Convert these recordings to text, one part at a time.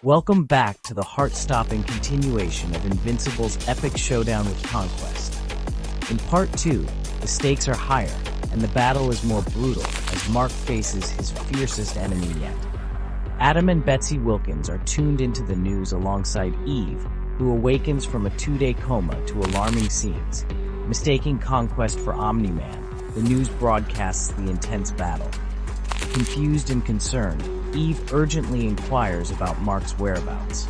Welcome back to the heart-stopping continuation of Invincible's epic showdown with Conquest. In Part 2, the stakes are higher, and the battle is more brutal as Mark faces his fiercest enemy yet. Adam and Betsy Wilkins are tuned into the news alongside Eve, who awakens from a 2-day coma to alarming scenes. Mistaking Conquest for Omni-Man, the news broadcasts the intense battle. Confused and concerned, Eve urgently inquires about Mark's whereabouts.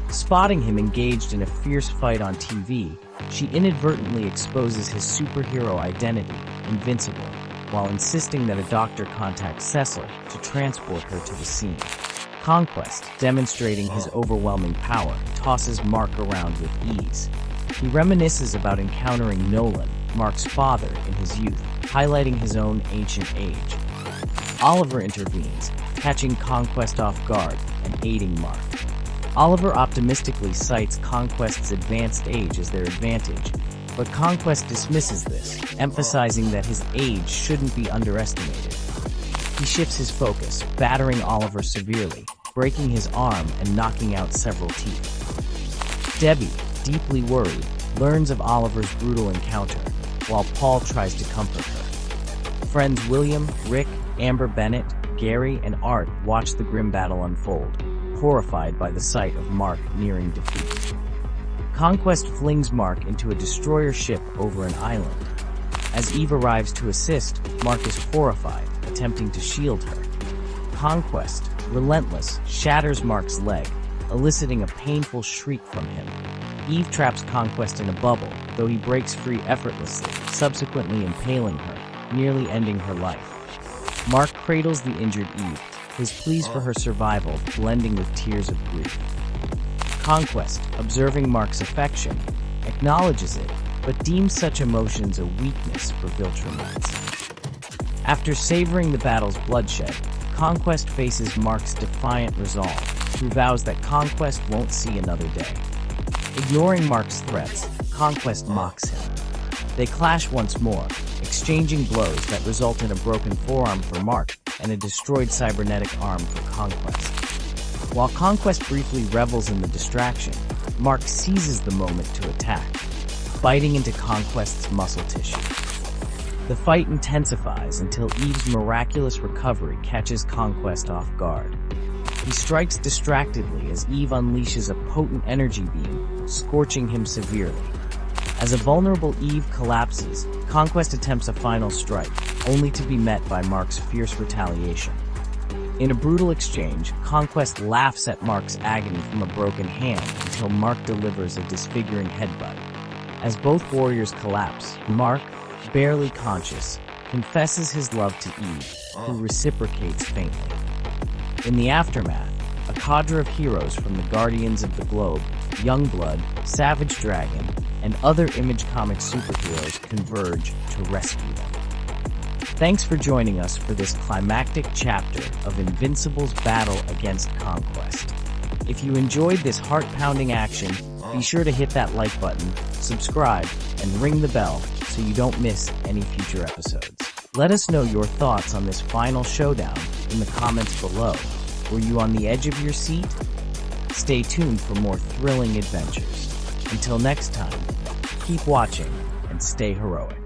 Spotting him engaged in a fierce fight on TV, she inadvertently exposes his superhero identity, Invincible, while insisting that a doctor contact Cecil to transport her to the scene. Conquest, demonstrating his overwhelming power, tosses Mark around with ease. He reminisces about encountering Nolan, Mark's father, in his youth, highlighting his own ancient age. Oliver intervenes, catching Conquest off guard and aiding Mark. Oliver optimistically cites Conquest's advanced age as their advantage, but Conquest dismisses this, emphasizing that his age shouldn't be underestimated. He shifts his focus, battering Oliver severely, breaking his arm and knocking out several teeth. Debbie, deeply worried, learns of Oliver's brutal encounter, while Paul tries to comfort her. Friends William, Rick, Amber Bennett, Gary, and Art watch the grim battle unfold, horrified by the sight of Mark nearing defeat. Conquest flings Mark into a destroyer ship over an island. As Eve arrives to assist, Mark is horrified, attempting to shield her. Conquest, relentless, shatters Mark's leg, eliciting a painful shriek from him. Eve traps Conquest in a bubble, though he breaks free effortlessly, subsequently impaling her, nearly ending her life. Mark cradles the injured Eve, his pleas for her survival blending with tears of grief. Conquest, observing Mark's affection, acknowledges it, but deems such emotions a weakness for Viltrumites. After savoring the battle's bloodshed, Conquest faces Mark's defiant resolve, who vows that Conquest won't see another day. Ignoring Mark's threats, Conquest mocks him. They clash once more, exchanging blows that result in a broken forearm for Mark and a destroyed cybernetic arm for Conquest. While Conquest briefly revels in the distraction, Mark seizes the moment to attack, biting into Conquest's muscle tissue. The fight intensifies until Eve's miraculous recovery catches Conquest off guard. He strikes distractedly as Eve unleashes a potent energy beam, scorching him severely. As a vulnerable Eve collapses, Conquest attempts a final strike, only to be met by Mark's fierce retaliation. In a brutal exchange, Conquest laughs at Mark's agony from a broken hand until Mark delivers a disfiguring headbutt. As both warriors collapse, Mark, barely conscious, confesses his love to Eve, who reciprocates faintly. In the aftermath, a cadre of heroes from the Guardians of the Globe, Youngblood, Savage Dragon, and other Image Comics superheroes converge to rescue them. Thanks for joining us for this climactic chapter of Invincible's battle against Conquest. If you enjoyed this heart-pounding action, be sure to hit that like button, subscribe, and ring the bell so you don't miss any future episodes. Let us know your thoughts on this final showdown in the comments below. Were you on the edge of your seat? Stay tuned for more thrilling adventures. Until next time, keep watching and stay heroic.